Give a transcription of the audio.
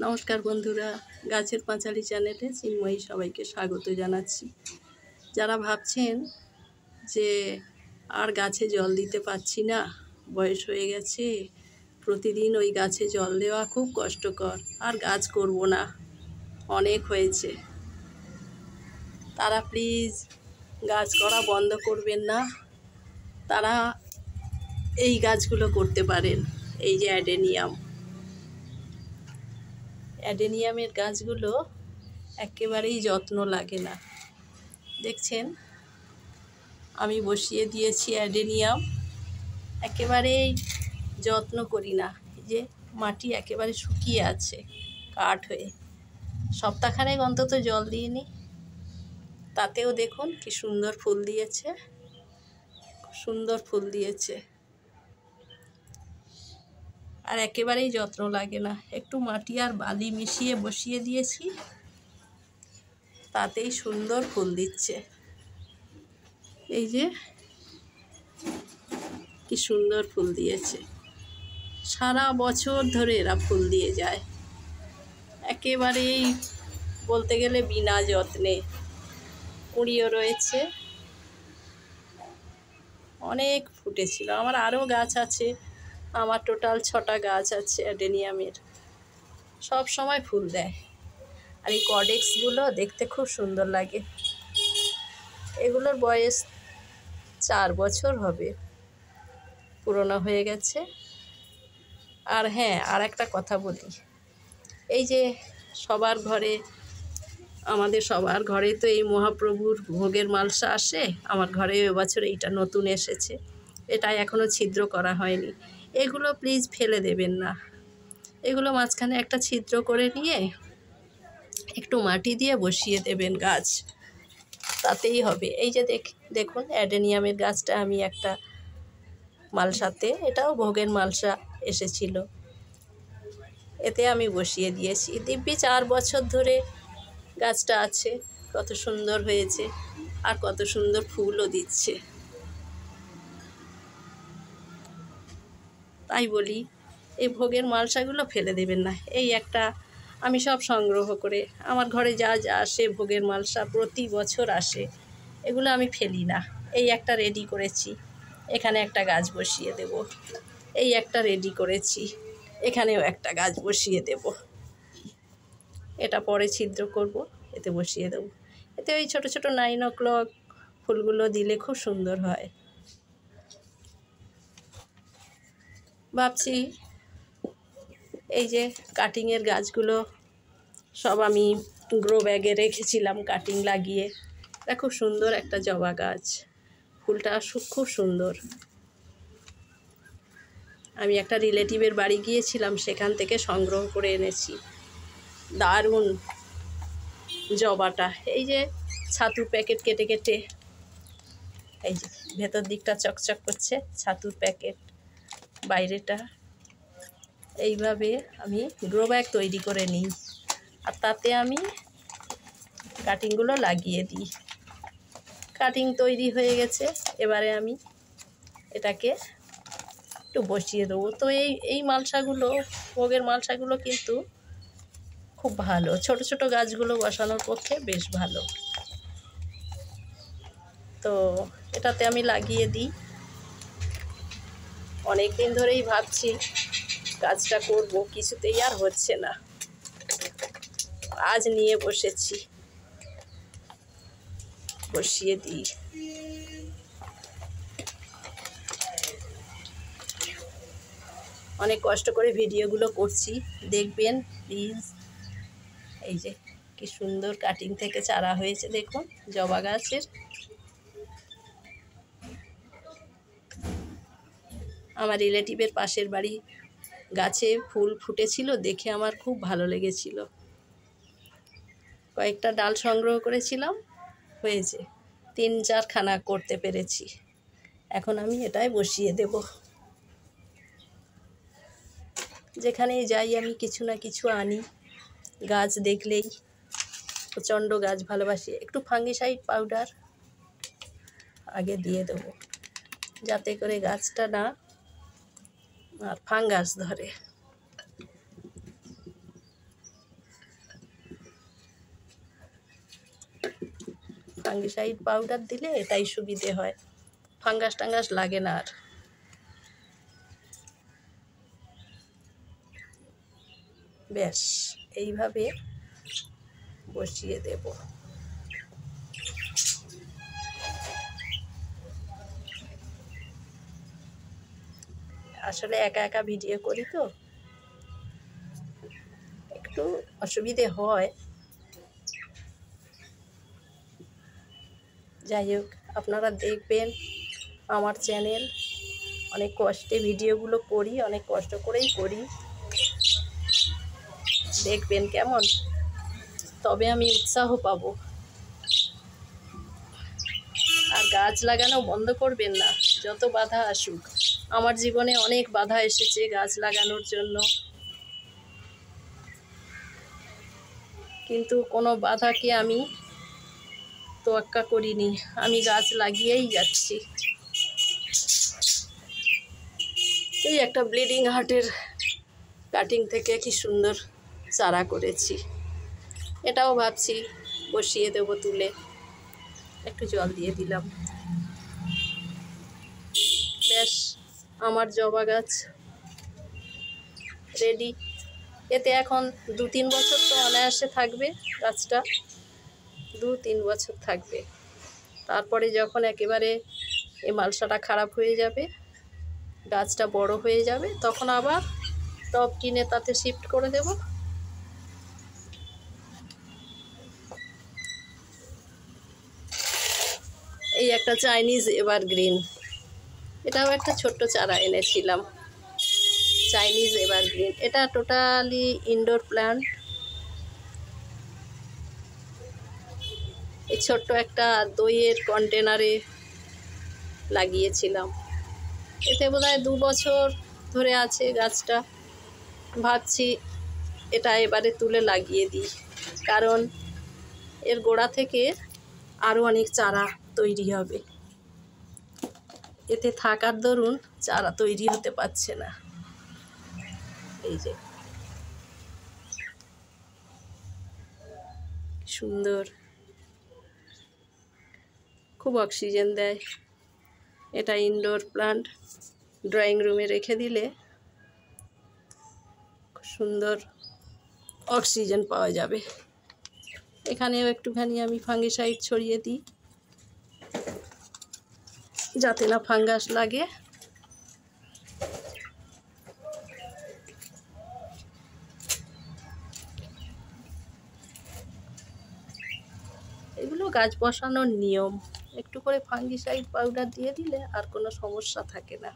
নমস্কার বন্ধুরা, গাছের পাঁচালী চ্যানেলে চিন্ময়ী সবাইকে স্বাগত জানাচ্ছি। যারা ভাবছেন যে আর গাছে জল দিতে পারছি না, বয়স হয়ে গেছে, প্রতিদিন ওই গাছে জল দেওয়া খুব কষ্টকর, আর গাছ করব না, অনেক হয়েছে, তারা প্লিজ গাছ করা বন্ধ করবেন না। তারা এই গাছগুলো করতে পারেন। এই যে অ্যাডেনিয়ামের গাছগুলো একেবারেই যত্ন লাগে না। দেখছেন, আমি বসিয়ে দিয়েছি অ্যাডেনিয়াম, একেবারেই যত্ন করি না। এই যে মাটি একেবারে শুকিয়ে আছে, কাঠ হয়ে, সপ্তাহখানেক অন্তত জল দিইনি, তাতেও দেখুন কি সুন্দর ফুল দিয়েছে, সুন্দর ফুল দিয়েছে, আর একেবারেই যত্ন লাগে না। একটু মাটি আর বালি মিশিয়ে বসিয়ে দিয়েছি, তাতেই সুন্দর ফুল দিচ্ছে। এই যে কি সুন্দর ফুল দিয়েছে, সারা বছর ধরে এরা ফুল দিয়ে যায়, একেবারেই বলতে গেলে বিনা যত্নে। কুঁড়িও রয়েছে, অনেক ফুটেছিল। আমার আরও গাছ আছে, আমার টোটাল 6টা গাছ আছে অ্যাডেনিয়ামের, সব সময় ফুল দেয়। আর এই কডেক্সগুলো দেখতে খুব সুন্দর লাগে। এগুলোর বয়স 4 বছর হবে, পুরনো হয়ে গেছে। আর হ্যাঁ, আর একটা কথা বলি, এই যে সবার ঘরে, আমাদের সবার ঘরে তো এই মহাপ্রভুর ভোগের মালসা আসে। আমার ঘরে এবছর এইটা নতুন এসেছে, এটা এখনও ছিদ্র করা হয়নি। এগুলো প্লিজ ফেলে দেবেন না। এগুলো মাঝখানে একটা ছিদ্র করে নিয়ে একটু মাটি দিয়ে বসিয়ে দেবেন গাছ, তাতেই হবে। এই যে দেখুন অ্যাডেনিয়ামের গাছটা আমি একটা মালসাতে, এটাও ভোগের মালসা এসেছিল, এতে আমি বসিয়ে দিয়েছি। দিব্যি 4 বছর ধরে গাছটা আছে, কত সুন্দর হয়েছে, আর কত সুন্দর ফুলও দিচ্ছে। তাই বলি, এই ভোগের মালসাগুলো ফেলে দেবেন না। এই একটা আমি সব সংগ্রহ করে, আমার ঘরে যা যা আসে ভোগের মালসা প্রতি বছর আসে, এগুলো আমি ফেলি না। এই একটা রেডি করেছি, এখানে একটা গাছ বসিয়ে দেব। এই একটা রেডি করেছি, এখানেও একটা গাছ বসিয়ে দেব। এটা পরে ছিদ্র করব, এতে বসিয়ে দেব। এতে ওই ছোট ছোট 9 o'clock ফুলগুলো দিলে খুব সুন্দর হয়। ভাবছি এই যে কাটিংয়ের গাছগুলো সব আমি গ্রো ব্যাগে রেখেছিলাম কাটিং লাগিয়ে। এটা খুব সুন্দর একটা জবা গাছ, ফুলটা খুব সুন্দর। আমি একটা রিলেটিভের বাড়ি গিয়েছিলাম, সেখান থেকে সংগ্রহ করে এনেছি। দারুণ জবাটা, এই যে ছাতুর প্যাকেট কেটে কেটে, এই যে ভেতর দিকটা চকচক করছে, ছাতুর প্যাকেট, বাইরেটা। এইভাবে আমি গ্রো ব্যাগ তৈরি করে নিই, আর তাতে আমি কাটিংগুলো লাগিয়ে দিই। কাটিং তৈরি হয়ে গেছে, এবারে আমি এটাকে একটু বসিয়ে দেবো। তো এই মালসাগুলো, ভোগের মালসাগুলো কিন্তু খুব ভালো, ছোট ছোট গাছগুলো বসানোর পক্ষে বেশ ভালো। তো এটাতে আমি লাগিয়ে দিই। অনেক দিন ধরেই ভাবছি কাজটা করব, কিছুতেই আর হচ্ছে না। আজ নিয়ে বসেছি, বসিয়ে দিই। অনেক কষ্ট করে ভিডিওগুলো করছি, দেখবেন প্লিজ। এই যে কি সুন্দর কাটিং থেকে চারা হয়েছে, দেখুন জবা গাছের। আমার রিলেটিভের পাশের বাড়ি গাছে ফুল ফুটেছিল, দেখে আমার খুব ভালো লেগেছিল। কয়েকটা ডাল সংগ্রহ করেছিলাম, হয়েছে 3-4 খানা করতে পেরেছি। এখন আমি এটাই বসিয়ে দেব। যেখানেই যাই আমি কিছু না কিছু আনি, গাছ দেখলেই প্রচণ্ড গাছ ভালোবাসি। একটু ফাঙ্গিসাইড পাউডার আগে দিয়ে দেবো, যাতে করে গাছটা না আর ফাঙ্গাস ধরে। ফাঙ্গিসাইড পাউডার দিলে এটাই সুবিধে হয়, ফাঙ্গাস টাঙ্গাস লাগে না আর। ব্যাস এইভাবে বসিয়ে দেব। আসলে একা একা ভিডিও করি তো একটু অসুবিধে হয়। যাই হোক, আপনারা দেখবেন আমার চ্যানেল, অনেক কষ্টে ভিডিওগুলো করি, অনেক কষ্ট করেই করি, দেখবেন কেমন, তবে আমি উৎসাহ পাবো। আর গাছ লাগানো বন্ধ করবেন না, যত বাধা আসুক। আমার জীবনে অনেক বাধা এসেছে গাছ লাগানোর জন্য, কিন্তু কোনো বাধাকে আমি তোয়াক্কা করিনি, আমি গাছ লাগিয়েই যাচ্ছি। এই একটা ব্লিডিং হার্টের কাটিং থেকে কি সুন্দর চারা করেছি, এটাও ভাবছি বসিয়ে দেবো তুলে। একটু জল দিয়ে দিলাম। ব্যাস আমার জবা গাছ রেডি। এতে এখন 2-3 বছর তো অনায়াসে থাকবে গাছটা, 2-3 বছর থাকবে। তারপরে যখন একেবারে এই মালসাটা খারাপ হয়ে যাবে, গাছটা বড় হয়ে যাবে, তখন আবার টব কিনে তাতে শিফট করে দেব। এই একটা চাইনিজ এভারগ্রিন, এটাও একটা ছোট্ট চারা এনেছিলাম, চাইনিজ এভারগ্রিন। এটা টোটালি ইনডোর প্ল্যান্ট। এই ছোট্ট একটা দইয়ের কন্টেনারে লাগিয়েছিলাম, এতে বোধহয় 2 বছর ধরে আছে গাছটা। ভাবছি এটা এবারে তুলে লাগিয়ে দিই, কারণ এর গোড়া থেকে আরও অনেক চারা তৈরি হবে। এতে থাকার দরুন চারা তৈরি হতে পারছে না। এই যে সুন্দর, খুব অক্সিজেন দেয়। এটা ইনডোর প্ল্যান্ট, ড্রয়িং রুমে রেখে দিলে খুব সুন্দর অক্সিজেন পাওয়া যাবে। এখানেও একটুখানি আমি ফাঙ্গিসাইড ছড়িয়ে দিই, যাতে না ফাঙ্গাস লাগে। এগুলো গাছ বসানোর নিয়ম, একটু করে ফাঙ্গিসাইড পাউডার দিয়ে দিলে আর কোনো সমস্যা থাকে না।